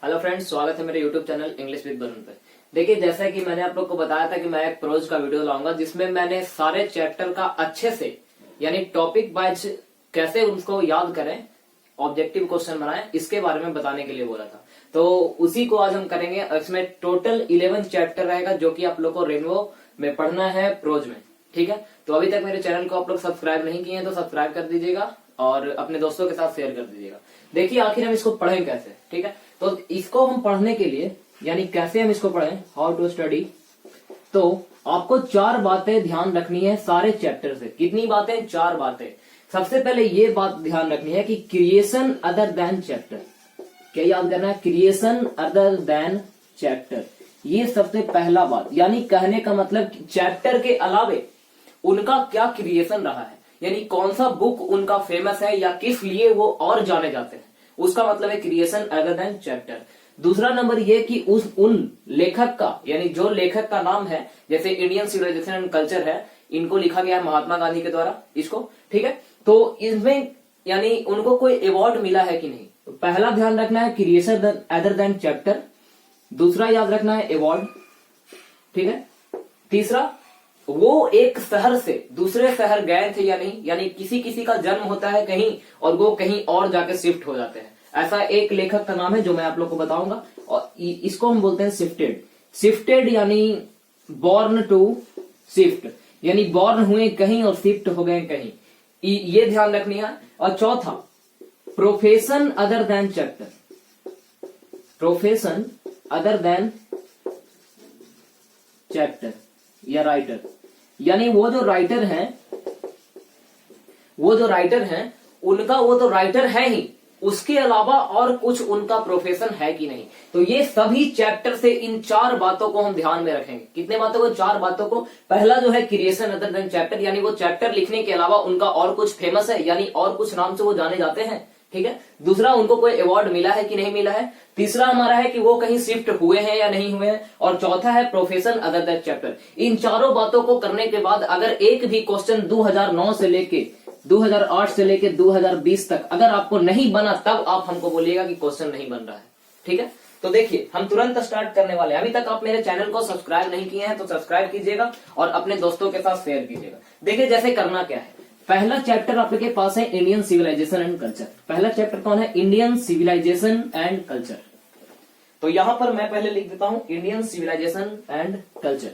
Hello friends, स्वागत है मेरे YouTube channel English with Varun पे। देखिए, जैसा कि मैंने आप लोग को बताया था कि मैं एक प्रोज का वीडियो लाऊंगा जिसमें मैंने सारे चैप्टर का अच्छे से यानी टॉपिक वाइज कैसे उसको याद करें, ऑब्जेक्टिव क्वेश्चन बनाएं, इसके बारे में बताने के लिए बोला था। तो उसी को आज हम करेंगे। इसमें टोटल 11 चैप्टर रहेगा जो कि आप लोग को रेनबो में पढ़ना है प्रोज में। ठीक है, तो अभी तक मेरे चैनल को आप लोग सब्सक्राइब नहीं किए हैं तो सब्सक्राइब कर दीजिएगा और अपने दोस्तों के साथ शेयर कर दीजिएगा। देखिए आखिर हम इसको पढ़ें कैसे। ठीक है, तो इसको हम पढ़ने के लिए यानी कैसे हम इसको पढ़ें, हाउ टू स्टडी, तो आपको 4 बातें ध्यान रखनी है सारे चैप्टर से। कितनी बातें? 4 बातें। सबसे पहले ये बात ध्यान रखनी है कि क्रिएशन अदर देन चैप्टर। क्या याद करना है? क्रिएशन अदर देन चैप्टर, ये सबसे पहला बात। यानी कहने का मतलब चैप्टर के अलावे उनका क्या क्रिएशन रहा है, यानी कौन सा बुक उनका फेमस है या किस लिए वो और जाने जाते हैं, उसका मतलब है क्रिएशन अदर देन चैप्टर। दूसरा नंबर ये कि उन लेखक का, यानी जो लेखक का नाम है, जैसे इंडियन सिविलाइजेशन एंड कल्चर है, इनको लिखा गया है महात्मा गांधी के द्वारा इसको। ठीक है, तो इसमें यानी उनको कोई अवार्ड मिला है कि नहीं। तो पहला ध्यान रखना है क्रिएशन अदर देन चैप्टर। दूसरा याद रखना है अवार्ड। ठीक है, तीसरा वो एक शहर से दूसरे शहर गए थे या नहीं, यानी किसी किसी का जन्म होता है कहीं और वो कहीं और जाके शिफ्ट हो जाते हैं। ऐसा एक लेखक का नाम है जो मैं आप लोग को बताऊंगा, और इसको हम बोलते हैं शिफ्टेड। शिफ्टेड यानी बॉर्न टू शिफ्ट, यानी बॉर्न हुए कहीं और शिफ्ट हो गए कहीं, ये ध्यान रखनी है। और चौथा profession other than chapter. Profession other than chapter या राइटर, यानी वो जो राइटर हैं उनका वो तो राइटर है ही, उसके अलावा और कुछ उनका प्रोफेशन है कि नहीं। तो ये सभी चैप्टर से इन 4 बातों को हम ध्यान में रखेंगे। कितने बातों को? 4 बातों को। पहला जो है क्रिएशन अदर देन चैप्टर, यानी वो चैप्टर लिखने के अलावा उनका और कुछ फेमस है, यानी और कुछ नाम से वो जाने जाते हैं। ठीक है, दूसरा उनको कोई अवार्ड मिला है कि नहीं मिला है। तीसरा हमारा है कि वो कहीं शिफ्ट हुए हैं या नहीं हुए हैं। और चौथा है प्रोफेशन अदर देन चैप्टर। इन चारों बातों को करने के बाद अगर एक भी क्वेश्चन 2009 से लेके 2008 से लेके 2020 तक अगर आपको नहीं बना, तब आप हमको बोलिएगा कि क्वेश्चन नहीं बन रहा है। ठीक है, तो देखिए हम तुरंत स्टार्ट करने वाले हैं। अभी तक आप मेरे चैनल को सब्सक्राइब नहीं किए हैं तो सब्सक्राइब कीजिएगा और अपने दोस्तों के साथ शेयर कीजिएगा। देखिए जैसे करना क्या है, पहला चैप्टर आपके पास है इंडियन सिविलाइजेशन एंड कल्चर। पहला चैप्टर कौन है? Indian civilization and culture. तो यहां पर मैं पहले लिख देता हूं इंडियन सिविलाइजेशन एंड कल्चर।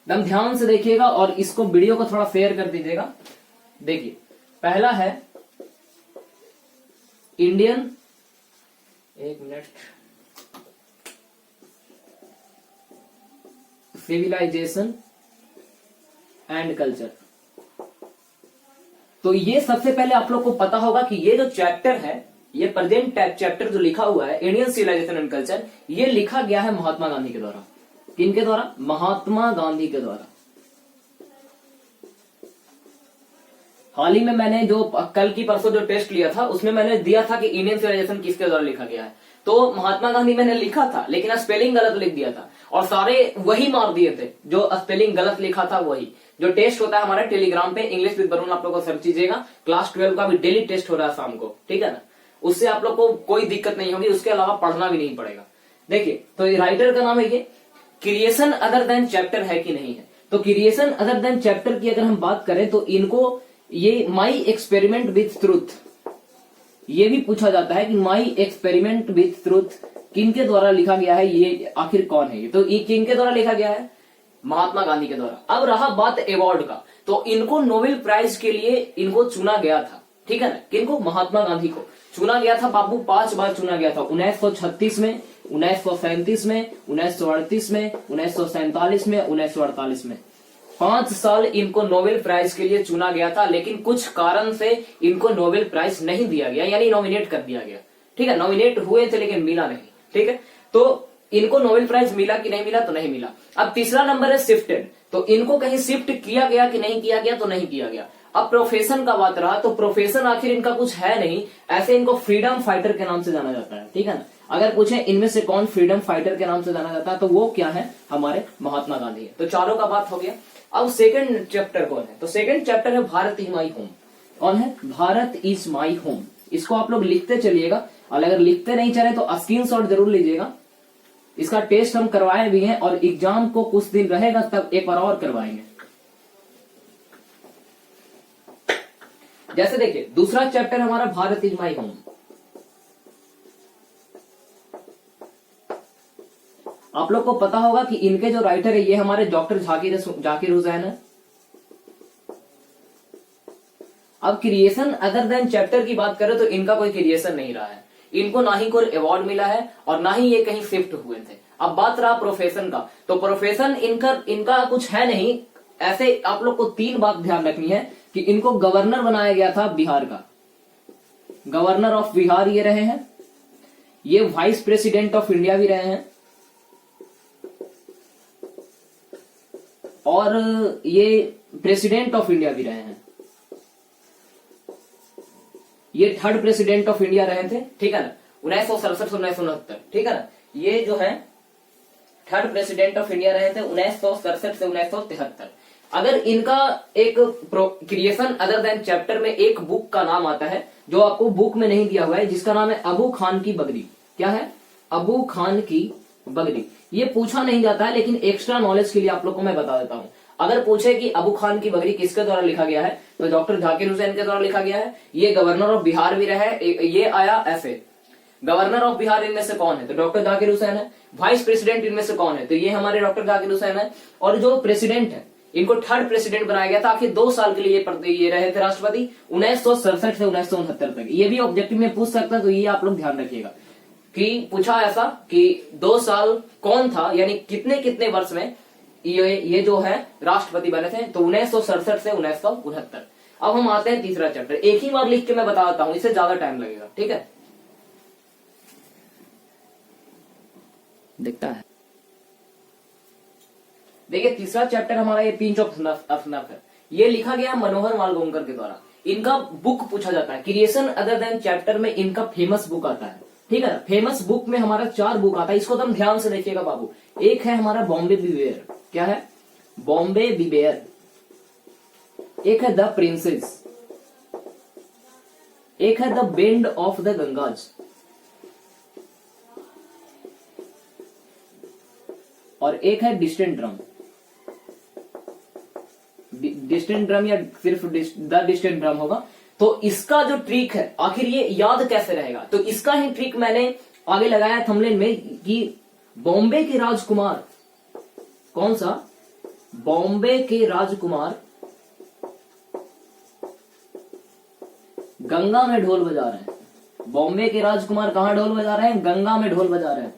एकदम ध्यान से देखिएगा और इसको वीडियो को थोड़ा शेयर कर दीजिएगा। देखिए पहला है इंडियन, एक मिनट, सिविलाइजेशन एंड कल्चर। तो ये सबसे पहले आप लोग को पता होगा कि ये जो चैप्टर है, ये प्रेजेंट चैप्टर जो लिखा हुआ है इंडियन सिविलाइजेशन एंड कल्चर, ये लिखा गया है महात्मा गांधी के द्वारा। किनके द्वारा? महात्मा गांधी के द्वारा। हाल ही में मैंने जो कल की परसों जो टेस्ट लिया था उसमें मैंने दिया था कि इंडियन सिविलाइजेशन किसके द्वारा लिखा गया है, तो महात्मा गांधी मैंने लिखा था, लेकिन स्पेलिंग गलत लिख दिया था और सारे वही मार दिए थे जो स्पेलिंग गलत लिखा था। वही जो टेस्ट होता है हमारे टेलीग्राम पे इंग्लिश विद वरुण, आप लोग को सर्च कीजिएगा। क्लास 12 का भी डेली टेस्ट हो रहा है शाम को। ठीक है ना, उससे आप लोग को कोई दिक्कत नहीं होगी, उसके अलावा पढ़ना भी नहीं पड़ेगा। देखिए तो राइटर का नाम है ये। क्रिएशन अदर देन चैप्टर है कि नहीं है, तो क्रिएशन अदर देन चैप्टर की अगर हम बात करें तो इनको ये माई एक्सपेरिमेंट विथ ट्रूथ, ये भी पूछा जाता है कि माई एक्सपेरिमेंट विथ ट्रूथ किनके द्वारा लिखा गया है, ये आखिर कौन है ये, तो ये किनके द्वारा लिखा गया है? महात्मा गांधी के द्वारा। अब रहा बात अवार्ड का, तो इनको नोबेल प्राइज के लिए इनको चुना गया था। ठीक है ना, किनको? महात्मा गांधी को चुना गया था बाबू। 5 बार चुना गया था, 1936 में, 1937 में, 1938 में, 1947 में, 1948 में। 5 साल इनको नोबेल प्राइज के लिए चुना गया था, लेकिन कुछ कारण से इनको नोबेल प्राइज नहीं दिया गया, यानी नॉमिनेट कर दिया गया। ठीक है, नॉमिनेट हुए थे लेकिन मिला नहीं। ठीक है, तो इनको नोबेल प्राइज मिला कि नहीं मिला? तो नहीं मिला। अब तीसरा नंबर है शिफ्टेड, तो इनको कहीं शिफ्ट किया गया कि नहीं किया गया? तो नहीं किया गया। अब प्रोफेशन का बात रहा, तो प्रोफेशन आखिर इनका कुछ है नहीं, ऐसे इनको फ्रीडम फाइटर के नाम से जाना जाता है। ठीक है ना, अगर पूछे इनमें से कौन फ्रीडम फाइटर के नाम से जाना जाता है तो वो क्या है? हमारे महात्मा गांधी है। तो चारों का बात हो गया। अब सेकंड चैप्टर कौन है? तो सेकंड चैप्टर है भारत इज माई होम। कौन है? Bharat is my home. इसको आप लोग लिखते चलिएगा, और अगर लिखते नहीं चले तो स्क्रीनशॉट जरूर लीजिएगा। इसका टेस्ट हम करवाए भी हैं और एग्जाम को कुछ दिन रहेगा तब एक बार और करवाएंगे। जैसे देखिए दूसरा चैप्टर हमारा भारत इज माई होम। आप लोग को पता होगा कि इनके जो राइटर है ये हमारे डॉक्टर जाकिर हुसैन है। अब क्रिएशन अदर देन चैप्टर की बात करें तो इनका कोई क्रिएशन नहीं रहा है, इनको ना ही कोई अवार्ड मिला है और ना ही ये कहीं शिफ्ट हुए थे। अब बात रहा प्रोफेशन का, तो प्रोफेशन इनका कुछ है नहीं। ऐसे आप लोग को 3 बात ध्यान रखनी है कि इनको गवर्नर बनाया गया था बिहार का, गवर्नर ऑफ बिहार ये रहे हैं, ये वाइस प्रेसिडेंट ऑफ इंडिया भी रहे हैं, और ये प्रेसिडेंट ऑफ इंडिया भी रहे हैं। ये 3rd प्रेसिडेंट ऑफ इंडिया रहे थे, ठीक है ना, 1967 से 1969, ठीक है ना। ये जो है 3rd प्रेसिडेंट ऑफ इंडिया रहे थे 1967 से 1973। अगर इनका एक क्रिएशन अदर देन चैप्टर में एक बुक का नाम आता है जो आपको बुक में नहीं दिया हुआ है, जिसका नाम है अबू खान की बगड़ी। क्या है? अबू खान की बगड़ी। ये पूछा नहीं जाता है, लेकिन एक्स्ट्रा नॉलेज के लिए आप लोग को मैं बता देता हूं। अगर पूछे कि अबू खान की बगड़ी किसके द्वारा लिखा गया है, तो डॉक्टर जाकिर हुसैन के द्वारा लिखा गया है। ये गवर्नर ऑफ बिहार भी रहे, ये आया ऐसे। गवर्नर ऑफ बिहार इनमें से कौन है? तो डॉक्टर जाकिर हुसैन है। वाइस प्रेसिडेंट इनमें से कौन है? तो ये हमारे डॉक्टर जाकिर हुसैन है। और जो प्रेसिडेंट है, इनको 3rd प्रेसिडेंट बनाया गया था, आखिर 2 साल के लिए ये रहे थे राष्ट्रपति 1967 से 1969 तक। ये भी ऑब्जेक्टिव में पूछ सकता है, तो ये आप लोग ध्यान रखिएगा कि पूछा ऐसा कि 2 साल कौन था, यानी कितने कितने वर्ष में ये जो है राष्ट्रपति बने थे, तो 1967 से 1969। अब हम आते हैं तीसरा चैप्टर। एक ही बार लिख के मैं बता देता हूं, इससे ज्यादा टाइम लगेगा, ठीक है। दिखता है, देखिए तीसरा चैप्टर हमारा ये पिंच ऑफ स्नफ है। ये लिखा गया मनोहर मालगोंकर के द्वारा। इनका बुक पूछा जाता है, क्रिएशन अदर देन चैप्टर में इनका फेमस बुक आता है, ठीक है। फेमस बुक में हमारा 4 बुक आता है, इसको तो हम ध्यान से देखिएगा बाबू। एक है हमारा बॉम्बे बिवेयर। क्या है? बॉम्बे बिवेयर। एक है द प्रिंसेस, एक है द बेंड ऑफ द गंगाज, और एक है डिस्टेंट ड्रम। डिस्टेंट ड्रम या सिर्फ द डिस्टेंट ड्रम होगा। तो इसका जो ट्रिक है, आखिर ये याद कैसे रहेगा, तो इसका ही ट्रिक मैंने आगे लगाया थंबनेल में कि बॉम्बे के राजकुमार, कौन सा? बॉम्बे के राजकुमार गंगा में ढोल बजा रहे हैं। बॉम्बे के राजकुमार कहां ढोल बजा रहे हैं? गंगा में ढोल बजा रहे हैं।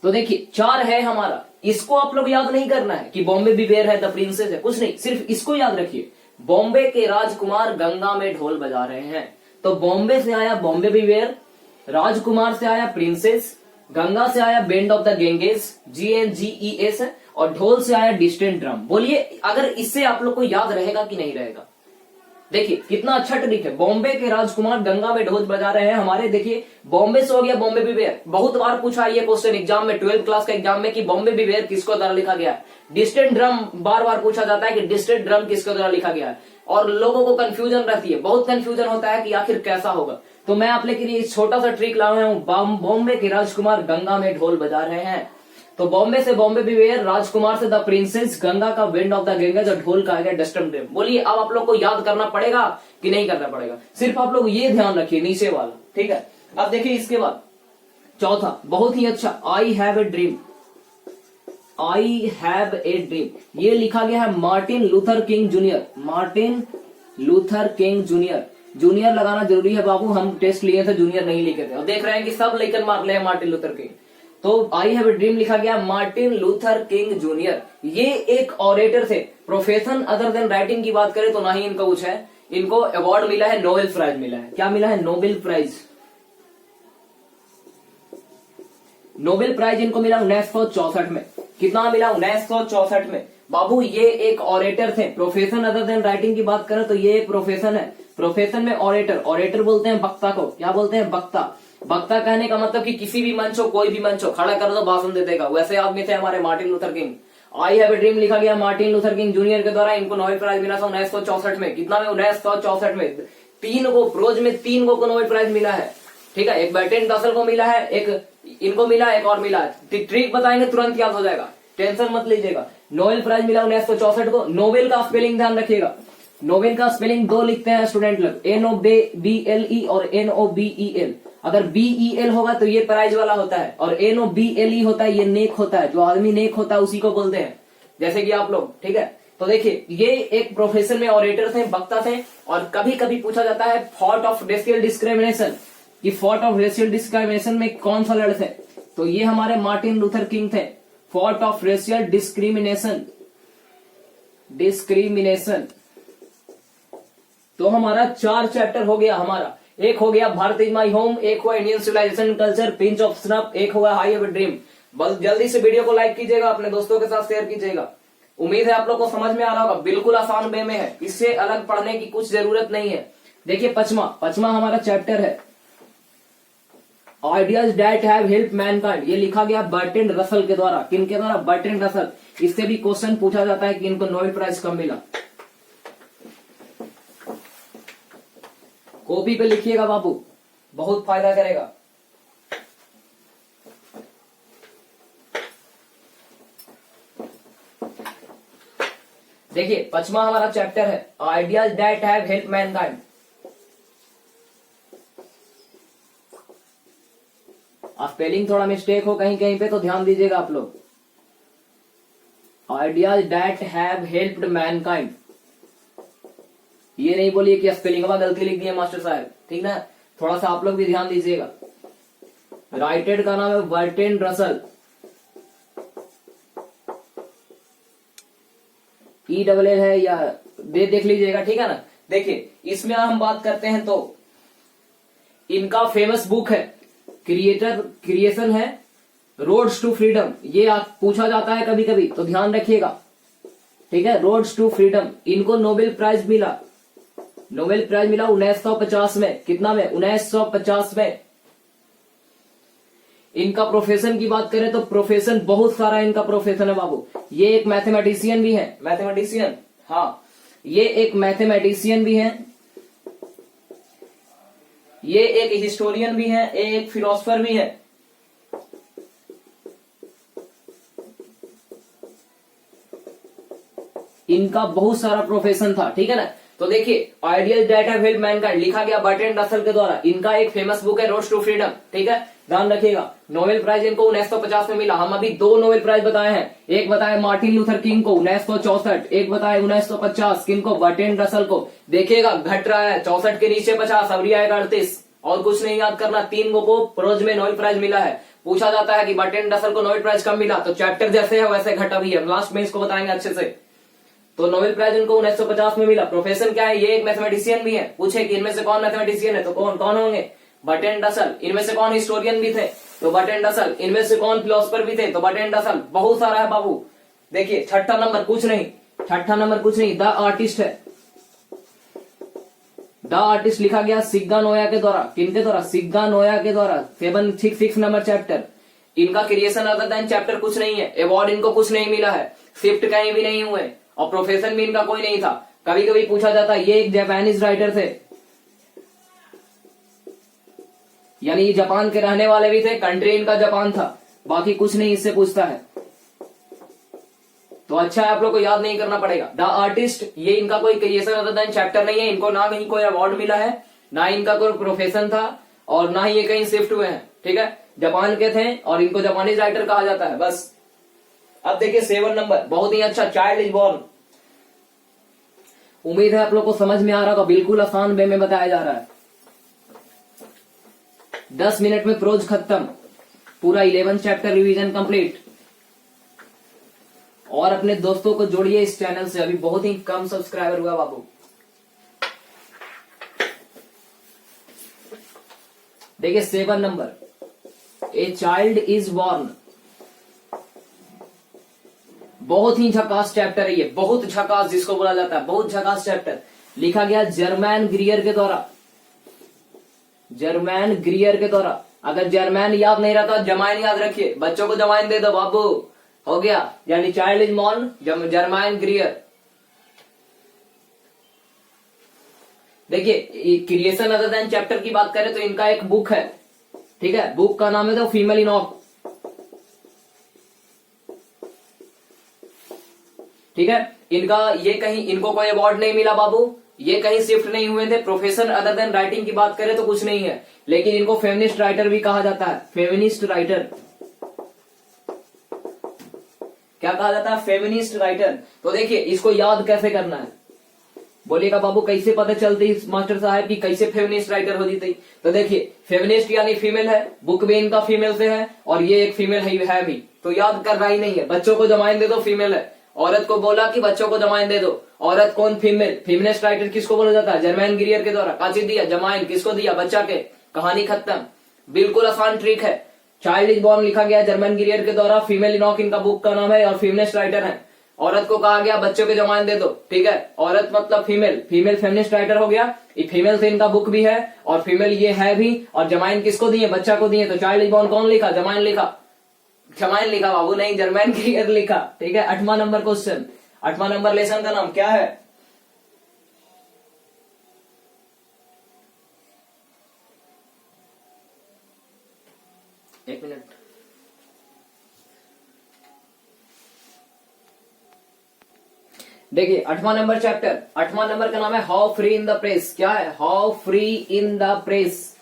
तो देखिए 4 है हमारा, इसको आप लोग याद नहीं करना है कि बॉम्बे बिवेयर है, द प्रिंसेस है, कुछ नहीं, सिर्फ इसको याद रखिए। बॉम्बे के राजकुमार गंगा में ढोल बजा रहे हैं। तो बॉम्बे से आया बॉम्बे बिवेयर, राजकुमार से आया प्रिंसेस, गंगा से आया बेंड ऑफ द गेंगेस, GNGES, और ढोल से आया डिस्टेंट ड्रम। बोलिए अगर इससे आप लोग को याद रहेगा कि नहीं रहेगा? देखिए कितना अच्छा ट्रिक है। बॉम्बे के राजकुमार गंगा में ढोल बजा रहे हैं हमारे। देखिए बॉम्बे से हो गया बॉम्बे बिवेयर। बहुत बार पूछा ये क्वेश्चन एग्जाम में, 12th क्लास का एग्जाम में, कि बॉम्बे बिवेयर किसको द्वारा लिखा गया है। डिस्टेंट ड्रम बार बार पूछा जाता है कि डिस्टेंट ड्रम किसके द्वारा लिखा गया है, और लोगों को कंफ्यूजन रहती है, बहुत कंफ्यूजन होता है कि आखिर कैसा होगा। तो मैं आप लोग के लिए छोटा सा ट्रिक लाया हूं। बॉम्बे के राजकुमार गंगा में ढोल बजा रहे हैं। तो बॉम्बे से बॉम्बे बिवेयर, राजकुमार से द प्रिंसेस, गंगा का बेंड ऑफ द गंगा, और ढोल का आ गया डिस्टेंट ड्रम। बोलिए अब आप लोग को याद करना पड़ेगा कि नहीं करना पड़ेगा? सिर्फ आप लोग ये ध्यान रखिए नीचे वाला, ठीक है। अब देखिए इसके बाद चौथा बहुत ही अच्छा, I have a dream. I have a dream ये लिखा गया है Martin Luther king junior. Martin Luther king junior. Junior लगाना जरूरी है बाबू, हम टेस्ट लिए थे जूनियर नहीं लिखे थे, और देख रहे हैं कि सब लेकर मार ले मार्टिन लूथर किंग। तो आई हैव ए ड्रीम लिखा गया मार्टिन लूथर किंग जूनियर। ये एक ऑरेटर थे। प्रोफेशन अदर देन राइटिंग की बात करें तो ना ही इनका कुछ है। इनको अवार्ड मिला है, नोबेल प्राइज मिला है। क्या मिला है? Nobel prize. नोबेल प्राइज इनको मिला 1964 में। कितना मिला? 1964 में। बाबू ये एक ऑरेटर थे। प्रोफेशन अदर देन राइटिंग की बात करें तो ये एक प्रोफेशन है। प्रोफेशन में ऑरेटर, ऑरेटर बोलते हैं वक्ता को। क्या बोलते हैं? वक्ता। वक्ता कहने का मतलब कि किसी भी मंच हो, कोई भी मंच हो, खड़ा कर दो भाषण दे देगा, वैसे आदमी थे हमारे Martin Luther king. I have a dream लिखा गया मार्टिन लूथर किंग जूनियर के द्वारा। इनको नोबेल प्राइज मिला था 1964 में। कितना में? 1964 में। तीन को प्रोज में 3 को नोबेल प्राइज मिला है, ठीक है। एक बर्ट्रैंड रसल को मिला है, एक इनको मिला, एक और मिला है। ट्रिक बताएंगे तुरंत याद हो जाएगा, टेंशन मत लीजिएगा। नोबेल प्राइज मिला 1964 को। नोबेल का स्पेलिंग ध्यान रखिएगा, नोबेल का स्पेलिंग 2 लिखते हैं स्टूडेंट लोग, NOBELE और NOBEL। अगर BEL होगा तो ये प्राइज वाला होता है, और NOBLE होता है ये नेक होता है, जो आदमी नेक होता है उसी को बोलते हैं, जैसे कि आप लोग, ठीक है। तो देखिए ये एक प्रोफेशन में ऑरेटर थे, वक्ता थे, और कभी कभी पूछा जाता है फॉल्ट ऑफ रेशियल डिस्क्रिमिनेशन, कि फॉल्ट ऑफ रेशियल डिस्क्रिमिनेशन में कौन सा लड़ थे, तो ये हमारे मार्टिन लूथर किंग थे। फॉल्ट ऑफ रेशियल डिस्क्रिमिनेशन, तो हमारा 4 चैप्टर हो गया हमारा। एक हो गया भारत इज माई होम, एक हुआ Indian civilization culture, pinch of snuff, एक हुआ हाई एवर ड्रीम। बस जल्दी से वीडियो को लाइक कीजिएगा, अपने दोस्तों के साथ शेयर कीजिएगा। उम्मीद है आप लोग को समझ में आ रहा होगा, बिल्कुल आसान वे में है, इससे अलग पढ़ने की कुछ जरूरत नहीं है। देखिए पचमा हमारा चैप्टर है ideas that have help Mankind. ये लिखा गया बर्ट्रैंड रसल के द्वारा। किनके द्वारा? Bertrand Russell. इससे भी क्वेश्चन पूछा जाता है कि इनको नोबेल प्राइज कब मिला। कॉपी पे लिखिएगा बाबू, बहुत फायदा करेगा। देखिए पचमा हमारा चैप्टर है ideas that have help Mankind. Spelling थोड़ा मिस्टेक हो कहीं कहीं पे तो ध्यान दीजिएगा आप लोग। Ideas that have helped Mankind, ये नहीं बोलिए कि स्पेलिंग में गलती लिख दी है मास्टर साहब, ठीक ना, थोड़ा सा आप लोग भी ध्यान दीजिएगा। राइटेड का नाम है बर्ट्रैंड रसल, ELL है या देख लीजिएगा, ठीक है ना। देखिए इसमें हम बात करते हैं तो इनका फेमस बुक है क्रिएशन है रोड्स टू फ्रीडम। ये आप पूछा जाता है कभी कभी तो ध्यान रखिएगा, ठीक है। रोड्स टू फ्रीडम, इनको नोबेल प्राइज मिला 1950 में। कितना में? 1950 में। इनका प्रोफेशन की बात करें तो प्रोफेशन बहुत सारा इनका प्रोफेशन है बाबू। ये एक मैथमेटिशियन भी है, मैथमेटिशियन, हाँ ये एक मैथमेटिशियन भी है, ये एक हिस्टोरियन भी है, एक फिलोसफर भी है। इनका बहुत सारा प्रोफेशन था, ठीक है ना। तो देखिए ideal that have helped Mankind लिखा गया बर्ट्रैंड रसल के द्वारा। इनका एक फेमस बुक है रोड्स टू फ्रीडम, ठीक है, ध्यान रखिएगा। नोबेल प्राइज इनको 1950 में मिला। हम अभी 2 नोबेल प्राइज बताए हैं, एक बताया मार्टिन लूथर किंग को 1964, एक बताया 1950 किनको? बर्ट्रैंड रसल को। देखिएगा घट रहा है, 64 के नीचे 50, अब आएगा 38, और कुछ नहीं याद करना। 3 को प्रोज में नोबेल प्राइज मिला है। पूछा जाता है कि बर्ट्रैंड रसल को नोबेल प्राइज कब मिला, तो चैप्टर जैसे है वैसे घटा भी है, लास्ट में इसको बताएंगे अच्छे से। तो नोबेल प्राइज इनको 1950 में मिला। प्रोफेशन क्या है? ये एक मैथमेटिशियन भी है। पूछे कि इनमें से कौन मैथमेटिशियन है तो कौन होंगे? Bertrand Russell. इनमें से कौन हिस्टोरियन भी थे तो बर्ट्रैंड रसल। इनमें से कौन फिलोसफर भी थे तो बर्ट्रैंड रसल। बहुत सारा है बाबू। देखिए छठा नंबर कुछ नहीं, द आर्टिस्ट है। द आर्टिस्ट लिखा गया सिग्गा नोया के द्वारा। किनके द्वारा? सिग्गा नोया के द्वारा। 766 नंबर चैप्टर। इनका क्रिएशन अदर देन चैप्टर कुछ नहीं है। अवार्ड इनको कुछ नहीं मिला है, शिफ्ट कहीं भी नहीं हुए, और प्रोफेशन भी इनका कोई नहीं था। कभी कभी पूछा जाता है ये एक जापानीज राइटर थे, यानी ये जापान के रहने वाले भी थे, कंट्री इनका जापान था, बाकी कुछ नहीं इससे पूछता है। तो अच्छा है आप लोग को याद नहीं करना पड़ेगा। द आर्टिस्ट, ये इनका कोई क्रिएशन अदर देन चैप्टर नहीं है। इनको ना कहीं कोई अवार्ड मिला है, ना इनका कोई प्रोफेशन था, और ना ही ये कहीं शिफ्ट हुए हैं, ठीक है। जापान के थे और इनको जापानीज राइटर कहा जाता है, बस। अब देखिए 7 नंबर, बहुत ही अच्छा, चाइल्ड इज बॉर्न। उम्मीद है आप लोग को समझ में आ रहा होगा, बिल्कुल आसान वे में बताया जा रहा है। 10 मिनट में प्रोज खत्म, पूरा 11 चैप्टर रिवीजन कंप्लीट। और अपने दोस्तों को जोड़िए इस चैनल से, अभी बहुत ही कम सब्सक्राइबर हुआ बाबू। देखिए 7 number, a child is born. बहुत ही झकास चैप्टर है ये, बहुत झकास जिसको बोला जाता है, बहुत झकास चैप्टर। लिखा गया जर्मैन ग्रियर के द्वारा। जर्मैन ग्रियर के द्वारा। अगर जर्मैन याद नहीं रहता जमाइन याद रखिए, बच्चों को जमाइन दे दो बाबू, हो गया। यानी चाइल्ड इज बॉर्न, जर्मैन ग्रियर। देखिए क्रिएशन अदर देन चैप्टर की बात करें तो इनका एक बुक है, ठीक है, बुक का नाम है द फीमेल इनॉक, ठीक है। इनका ये कहीं इनको कोई अवार्ड नहीं मिला बाबू, ये कहीं शिफ्ट नहीं हुए थे। प्रोफेशन अदर देन राइटिंग की बात करें तो कुछ नहीं है, लेकिन इनको फेमिनिस्ट राइटर भी कहा जाता है। फेमिनिस्ट राइटर क्या कहा जाता है? Feminist writer. तो देखिए इसको याद कैसे करना है, बोलिएगा बाबू कैसे पता चलती मास्टर साहब की कैसे फेमिनिस्ट राइटर हो जाती? तो देखिए फेमिनिस्ट यानी फीमेल है, बुक भी इनका फीमेल से है और ये एक फीमेल है भी, तो याद करना ही नहीं है। बच्चों को जमाइन दे दो, फीमेल है। औरत को बोला कि बच्चों को जमाइन दे दो, औरत कौन? फीमेल। फेमिनिस्ट राइटर किसको बोला जाता है? जर्मैन गिरियर के द्वारा। काची दिया जमाइन, किसको दिया? बच्चा के। कहानी खत्म। बिल्कुल आसान ट्रिक है। चाइल्ड इज बॉर्न लिखा गया जर्मन गिरियर के द्वारा, फीमेल इनॉक इनका बुक का नाम है और फेमिनिस्ट राइटर है। औरत को कहा गया बच्चों के जमाइन दे दो, ठीक है। औरत मतलब फीमेल, फीमेल फेमिनिस्ट राइटर हो गया। ये फीमेल से इनका बुक भी है और फीमेल ये है भी, और जमाइन किसको दिए? बच्चा को दिए। तो चाइल्ड इज बॉर्न कौन लिखा? जमाइन लिखा। जमाइन लिखा बाबू, नहीं जर्मैन गिरियर लिखा, ठीक है। 8वां नंबर क्वेश्चन, 8वां नंबर लेसन का नाम क्या है? एक मिनट। देखिए 8वां नंबर चैप्टर, 8वां नंबर का नाम है how free in the press. क्या है? How free in the press.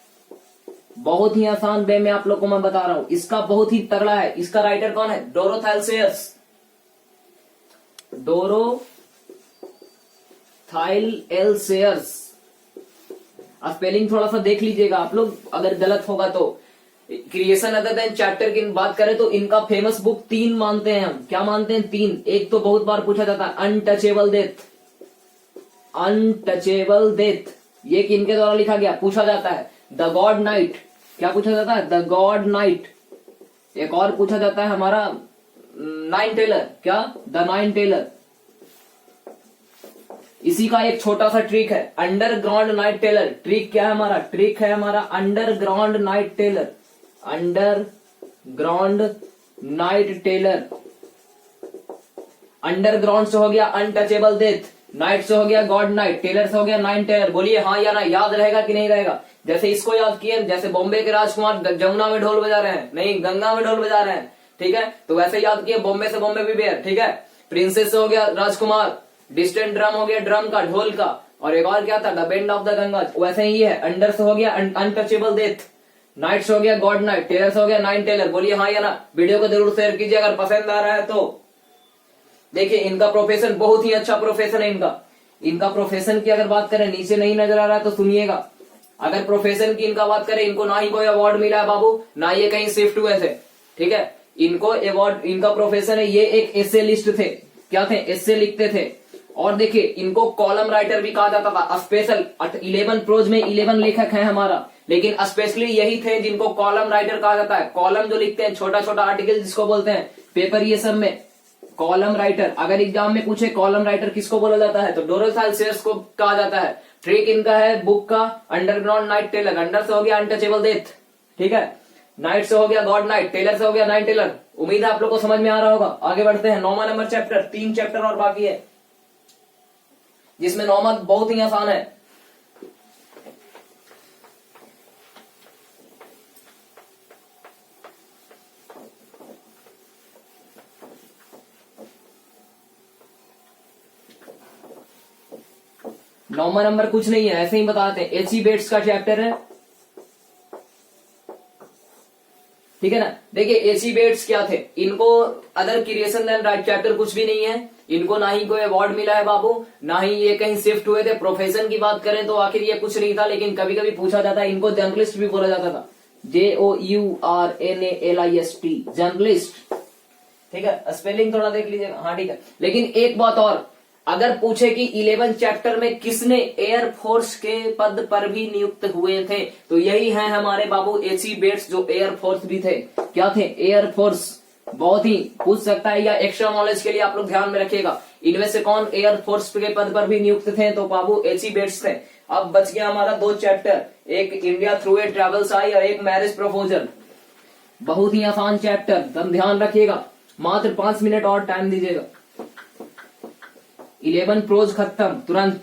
बहुत ही आसान वे में आप लोग को मैं बता रहा हूं, इसका बहुत ही तगड़ा है। इसका राइटर कौन है? Dorothy L Sayers. Dorothy L Sayers. Spelling थोड़ा सा देख लीजिएगा आप लोग, अगर गलत होगा तो। क्रिएशन अदर देन चैप्टर की बात करें तो इनका फेमस बुक 3 मानते हैं हम। क्या मानते हैं? 3। एक तो बहुत बार पूछा जाता है अनटचेबल डेथ। अनटचेबल डेथ ये किनके द्वारा लिखा गया? पूछा जाता है। The god night. क्या पूछा जाता है? The god night. एक और पूछा जाता है हमारा नाइन टेलर। क्या? The nine tailor. इसी का एक छोटा सा ट्रिक है, अंडरग्राउंड नाइट टेलर। ट्रिक क्या है हमारा? ट्रिक है हमारा underground night tailor. Underground night tailor. Underground से हो गया अनटचेबल डेथ, नाइट से हो गया गॉड नाइट, टेलर से हो गया नाइन टेलर। बोलिए हाँ या ना, याद रहेगा कि नहीं रहेगा? जैसे इसको याद किए, जैसे बॉम्बे के राजकुमार जमुना में ढोल बजा रहे हैं, नहीं गंगा में ढोल बजा रहे हैं, ठीक है। तो वैसे याद किए बॉम्बे से बॉम्बे भी बेयर, ठीक है। प्रिंसेस से हो गया राजकुमार, डिस्टेंट ड्रम हो गया ड्रम का, ढोल का, और एक और क्या था? The bend of the Ganga. वैसे ही है, अंडर से हो गया अनटचेबल डेथ, नाइट से हो गया गॉड नाइट, टेलर से हो गया नाइन टेलर। बोलिए हाँ या ना? वीडियो को जरूर शेयर कीजिए अगर पसंद आ रहा है तो। देखिए इनका प्रोफेशन बहुत ही अच्छा प्रोफेशन है इनका। इनका प्रोफेशन की अगर बात करें, नीचे नहीं नजर आ रहा है तो सुनिएगा। अगर प्रोफेशन की इनका बात करें, इनको ना ही कोई अवार्ड मिला है बाबू, ना ये कहीं शिफ्ट हुए थे, ठीक है। इनको अवार्ड, इनका प्रोफेशन है, ये एक एसे लिस्ट थे। क्या थे? एसे लिखते थे। और देखिए इनको कॉलम राइटर भी कहा जाता था। स्पेशल 11 प्रोज में 11 लेखक हैं हमारा, लेकिन स्पेशली यही थे जिनको कॉलम राइटर कहा जाता है। कॉलम जो लिखते हैं, छोटा छोटा आर्टिकल जिसको बोलते हैं, पेपर ये सब में कॉलम राइटर। अगर एग्जाम में पूछे कॉलम राइटर किसको बोला जाता है, तो डोरोथाइल सेयर्स को कहा जाता है। ट्रिक इनका है बुक का अंडरग्राउंड नाइट टेलर। अंडर से हो गया अनटचेबल डेथ, ठीक है। नाइट से हो गया गॉड नाइट, टेलर से हो गया नाइन टेलर। उम्मीद है आप लोग को समझ में आ रहा होगा। आगे बढ़ते हैं। 9वां नंबर चैप्टर, 3 चैप्टर और बाकी है, जिसमें 9वां बहुत ही आसान है। नौवां नंबर कुछ नहीं है, ऐसे ही बताते हैं। एच.ई. बेट्स का चैप्टर है, ठीक है ना। देखिए एच.ई. बेट्स क्या थे, इनको other creation then right chapter कुछ भी नहीं है। इनको ना ही कोई अवार्ड मिला है बाबू, ना ही ये कहीं शिफ्ट हुए थे। प्रोफेशन की बात करें तो आखिर ये कुछ नहीं था, लेकिन कभी कभी पूछा जाता है। इनको जर्नलिस्ट भी बोला जाता था। JOURNALIST, जर्नलिस्ट, ठीक है। स्पेलिंग थोड़ा देख लीजिएगा, हाँ ठीक है। लेकिन एक बात और, अगर पूछे कि 11 चैप्टर में किसने एयरफोर्स के पद पर भी नियुक्त हुए थे, तो यही है हमारे बाबू एच.ई. बेट्स, जो एयरफोर्स भी थे। क्या थे? एयरफोर्स। बहुत ही पूछ सकता है, या एक्स्ट्रा नॉलेज के लिए आप लोग ध्यान में रखिएगा। इनमें से कौन एयरफोर्स के पद पर भी नियुक्त थे, तो बाबू एच.ई. बेट्स थे। अब बच गया हमारा 2 चैप्टर, एक इंडिया थ्रू ए ट्रेवल्स आई और एक मैरिज प्रपोजल। बहुत ही आसान चैप्टर, तुम ध्यान रखिएगा। मात्र 5 मिनट और टाइम दीजिएगा। 11 प्रोज खत्म तुरंत।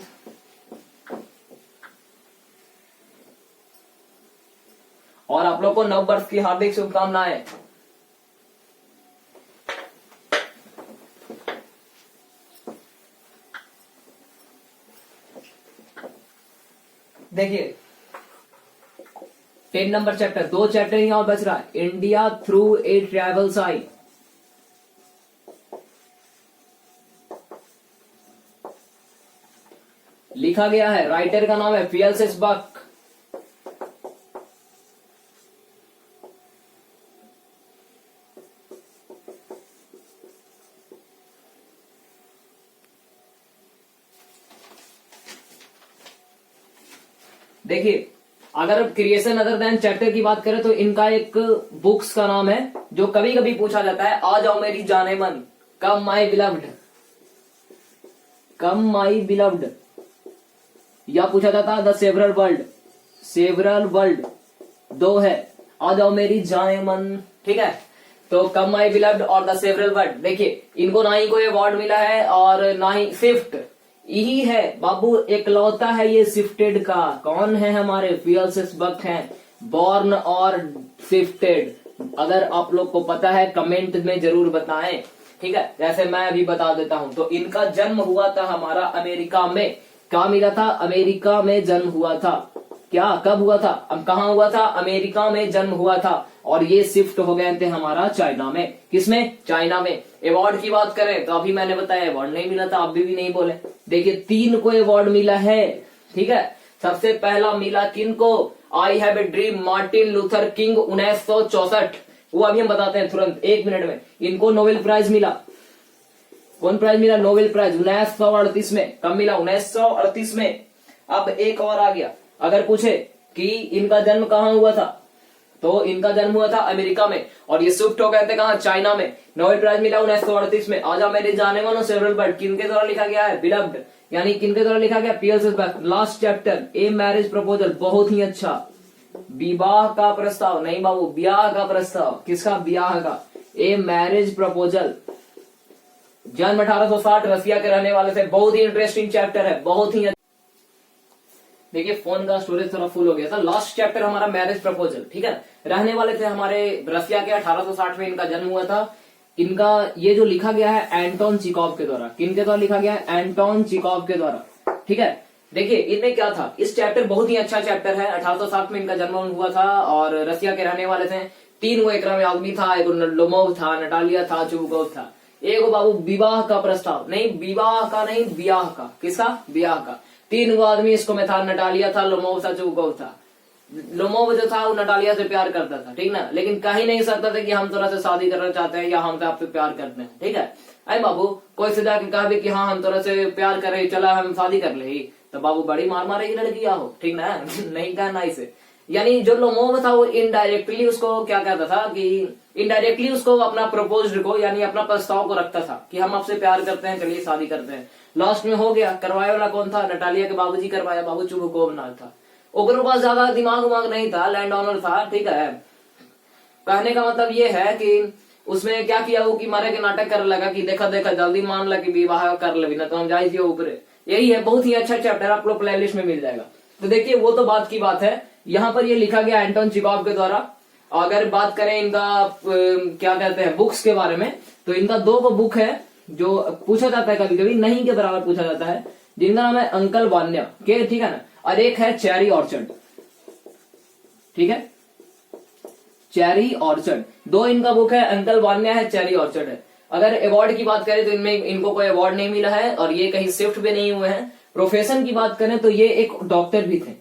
और आप लोग को नव वर्ष की हार्दिक शुभकामनाएं। देखिए 10 नंबर चैप्टर, 2 चैप्टर ही और बच रहा है। इंडिया थ्रू ए ट्रैवल्स आई, लिखा गया है, राइटर का नाम है फील्स बक। देखिए अगर क्रिएशन अदर देन चैप्टर की बात करें तो इनका एक बुक्स का नाम है जो कभी कभी पूछा जाता है, आ जाओ मेरी जाने मन, कम माई बिलव्ड, कम माई बिलव्ड, या पूछा जाता है the several world, several world 2 है, आ जाओ मेरी जाने मन, ठीक है। तो कम माई बिलव्ड और द सेवरल वर्ल्ड, देखिए इनको ना ही कोई अवार्ड मिला है और ना ही स्विफ्ट, यही है बाबू एकलौता है ये स्विफ्टेड का। कौन है हमारे फील्स बक हैं, बॉर्न और स्विफ्टेड। अगर आप लोग को पता है कमेंट में जरूर बताएं, ठीक है। जैसे मैं अभी बता देता हूं, तो इनका जन्म हुआ था हमारा अमेरिका में। कहा मिला था? अमेरिका में जन्म हुआ था। क्या कब हुआ था? अब कहा हुआ था? अमेरिका में जन्म हुआ था। और ये शिफ्ट हो गए थे हमारा चाइना में। किसमें? चाइना में। अवार्ड की बात करें तो अभी मैंने बताया अवार्ड नहीं मिला था, अभी भी नहीं बोले। देखिए 3 को अवार्ड मिला है, ठीक है। सबसे पहला मिला किनको? I have a dream, Martin Luther king 1964। वो अभी हम बताते हैं तुरंत 1 मिनट में। इनको नोबेल प्राइज मिला। कौन प्राइज मिला? नोबेल प्राइज 1938 में। कब मिला? 1938 में। अब एक और आ गया, अगर पूछे कि इनका जन्म कहाँ हुआ था, तो इनका जन्म हुआ था अमेरिका में और ये शिफ्ट हो गए थे कहाँ? चाइना में। नोबेल प्राइज मिला 1938 में। आजा मेरे जाने मानो सेवरल वर्ल्ड, किनके द्वारा लिखा गया है? बिलव्ड, यानी किनके द्वारा लिखा गया? फील्स Buck. Last chapter a marriage proposal, बहुत ही अच्छा। विवाह का प्रस्ताव नहीं बाबू, ब्याह का प्रस्ताव। किसका? ब्याह का। ए मैरिज प्रपोजल, जन्म 1860, रसिया के रहने वाले थे। बहुत ही इंटरेस्टिंग चैप्टर है, बहुत ही। देखिए फोन का स्टोरेज थोड़ा फुल हो गया था। लास्ट चैप्टर हमारा मैरिज प्रपोजल, ठीक है। रहने वाले थे हमारे रसिया के, 1860 में इनका जन्म हुआ था। इनका ये जो लिखा गया है एंटोन चिकोव के द्वारा। किनके द्वारा लिखा गया है? एंटोन चिकोव के द्वारा, ठीक है। देखिए इनमें क्या था, इस चैप्टर बहुत ही अच्छा चैप्टर है। 1860 में इनका जन्म हुआ था और रसिया के रहने वाले थे। 3 वो एक में आदमी था, एक लोमोव था, नटालिया था, चुबकोव था। एक बाबू विवाह का प्रस्ताव, नहीं विवाह का नहीं, ब्याह का। किसका? ब्याह का। 3 आदमी इसको में था, नटालिया था, लोमोव था, चुबकोव था। लोमोव जो था वो नटालिया से प्यार करता था, ठीक ना, लेकिन कह ही नहीं सकता था कि हम तोरा से शादी करना चाहते हैं या हम तो आपसे प्यार करते हैं, ठीक है। अरे बाबू कोई से जाके कहा भी कि हाँ हम तोरा से प्यार कर रहे, चला हम शादी कर ले, तो बाबू बड़ी मार मारेगी लड़की हो, ठीक ना नहीं कहना इसे। यानी जो लोमोव था वो इनडायरेक्टली उसको क्या कहता था कि इनडायरेक्टली उसको अपना प्रपोज्ड को यानी अपना प्रस्ताव को रखता था कि हम आपसे प्यार करते हैं, चलिए शादी करते हैं। लास्ट में हो गया। करवाए वाला कौन था? नटालिया के बाबूजी करवाया, बाबू चुबकोव नाम था। ओकरे पास ज्यादा दिमाग उमाग नहीं था, लैंड ऑनर था, ठीक है। कहने का मतलब ये है कि उसमें क्या किया वो कि मारे के नाटक कर लगा कि देखा देखा जल्दी मान ला कि विवाह कर ले, ना तो हम जाए ऊपर। यही है, बहुत ही अच्छा चैप्टर, आप लोग प्लेलिस्ट में मिल जाएगा। तो देखिए वो तो बात की बात है। यहाँ पर ये लिखा गया एंटोन चिकोव के द्वारा। अगर बात करें इनका क्या कहते हैं बुक्स के बारे में, तो इनका 2 बुक है जो पूछा जाता है कभी कभी, नहीं के बराबर पूछा जाता है, जिनका नाम है अंकल वान्या के, ठीक है ना। और एक है चेरी ऑर्चर्ड, ठीक है, चेरी ऑर्चर्ड। 2 इनका बुक है, अंकल वान्या है, चेरी ऑर्चर्ड है। अगर अवार्ड की बात करें तो इनमें इनको कोई अवार्ड नहीं मिला है और ये कहीं शिफ्ट भी नहीं हुए हैं। प्रोफेशन की बात करें तो ये एक डॉक्टर भी थे,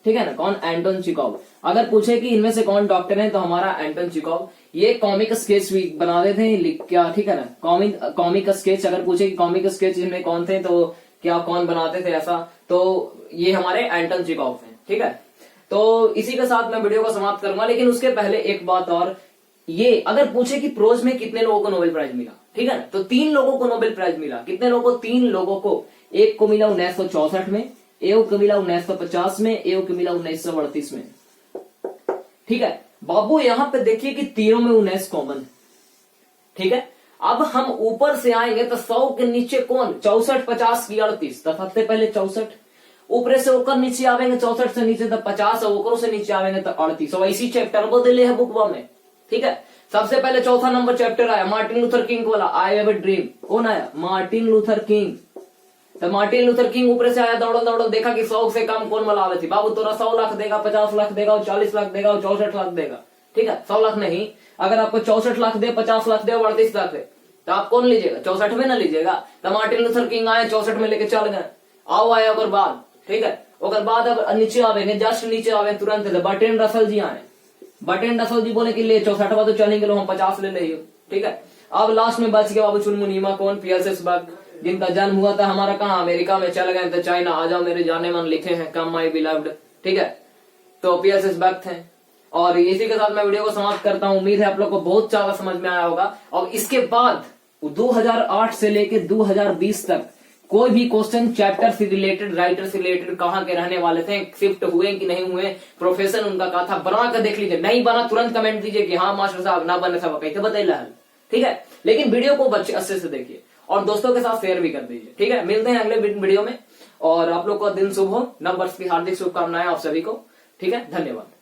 ठीक है ना। कौन? एंटोन चिकोव। अगर पूछे कि इनमें से कौन डॉक्टर है तो हमारा एंटोन चिकोव। ये कॉमिक स्केच भी बनाते थे क्या, ठीक है ना। कॉमिक स्केच, अगर पूछे कि कॉमिक स्केच इनमें कौन थे तो क्या कौन बनाते थे ऐसा, तो ये हमारे एंटोन चिकोव हैं, ठीक है। तो इसी के साथ मैं वीडियो को समाप्त करूंगा, लेकिन उसके पहले एक बात और, ये अगर पूछे कि प्रोज में कितने लोगों को नोबेल प्राइज मिला, ठीक है ना, तो 3 लोगों को नोबेल प्राइज मिला। कितने लोगों को? 3 लोगों को। एक को मिला 1964 में, एक को मिला 1950 में, एक को मिला 1938 में, ठीक है। बाबू यहाँ पे देखिए कि तीनों में 19 कॉमन है, ठीक है। अब हम ऊपर से आएंगे तो 100 के नीचे कौन? 64, 50 की 38, तो सबसे पहले 64, ऊपर से होकर नीचे आवेंगे 64 से नीचे तो 50, ओकरों से नीचे आवेंगे तो 38। इसी चैप्टर में दिले है बुकवा में, ठीक है। सबसे पहले चौथा नंबर चैप्टर आया मार्टिन लूथर किंग वाला, आई हैव अ ड्रीम। कौन आया? Martin Luther king. तो मार्टिन लूथर किंग ऊपर से आया, दौड़ल दौड़ल देखा कि 100 से कम कौन वाला आवे थी। बाबू तोरा 100 लाख देगा, 50 लाख देगा, 40 लाख देगा, 64 लाख देगा, ठीक है। 100 लाख नहीं, अगर आपको 64 लाख दे, 50 लाख दे, 38 लाख दे, तो आप कौन लीजिएगा? 64 में ना लीजिएगा। तो मार्टिन लूथर किंग आए 64 में लेके चल गए। आओ आए अगर बाद, ठीक है। अगर बाद अब नीचे आवेंगे, जस्ट नीचे आवे तुरंत बर्ट्रैंड रसल जी आए। बर्ट्रैंड रसल जी बोले कि ले 64 तो चलेंगे, लो हम 50 ले ले, ठीक है। अब लास्ट में बच गया बाबू चुनमुनीमा, कौन? पीएसएस बग, जिनका जन्म हुआ था हमारा कहाँ? अमेरिका में, चल गए तो चाइना। आ जाओ मेरे जाने मन, लिखे हैं कम माई बिलव्ड, ठीक है। तो पीएसएस बग थे। और इसी के साथ मैं वीडियो को समाप्त करता हूं। उम्मीद है आप लोग को बहुत ज्यादा समझ में आया होगा। और इसके बाद 2008 से लेके 2020 तक कोई भी क्वेश्चन चैप्टर से रिलेटेड, राइटर से रिलेटेड, कहाँ के रहने वाले थे, शिफ्ट हुए कि नहीं हुए, प्रोफेशन उनका क्या था, बना कर देख लीजिए। नहीं बना तुरंत कमेंट दीजिए कि हाँ मास्टर साहब ना बने सब कहते बताइए, ठीक है। लेकिन वीडियो को बच्चे अच्छे से देखिए और दोस्तों के साथ शेयर भी कर दीजिए, ठीक है। मिलते हैं अगले वीडियो में और आप लोग का दिन शुभ हो। नव वर्ष की हार्दिक शुभकामनाएं आप सभी को, ठीक है। धन्यवाद।